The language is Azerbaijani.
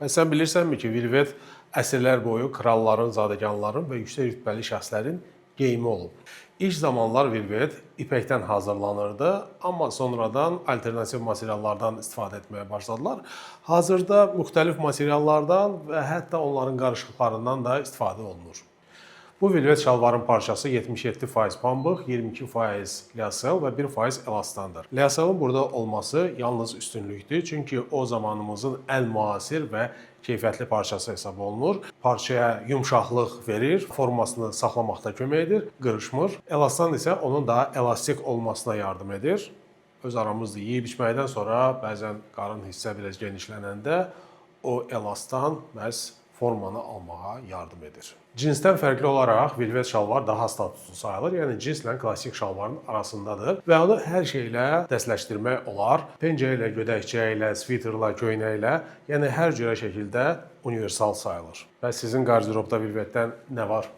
Sən bilirsənmi ki, velvet əsrlər boyu kralların, zadəganların və yüksək rütbəli şəxslərin geyimi olub. İlk zamanlar velvet ipəkdən hazırlanırdı, amma sonradan alternativ materiallardan istifadə etməyə başladılar. Hazırda müxtəlif materiallardan və hətta onların qarışıqlarından da istifadə olunur. Bu velvet şalvarın parçası 77% pambıq, 22% liasel və 1% elastandır. Liaselin burada olması yalnız üstünlükdür, çünki o zamanımızın ən müasir və keyfiyyətli parçası hesab olunur. Parçaya yumşaqlıq verir, formasını saxlamaqda kömək edir, qırışmır. Elastan isə onun daha elastik olmasına yardım edir. Öz aramızda yeyib içməkdən sonra bəzən qarın hissə biraz genişlənəndə o elastan məhz formanı almağa yardım edir. Cinsdən fərqli olaraq velvet şalvar daha statuslu sayılır. Yəni cinslə klassik şalvarın arasındadır və onu hər şeylə dəstləşdirmək olar. Pencə ilə, gödəkçə ilə, sviterlə, köynəklə, yəni hər cürə şəkildə universal sayılır. Və sizin qarderobda velvetdən nə var?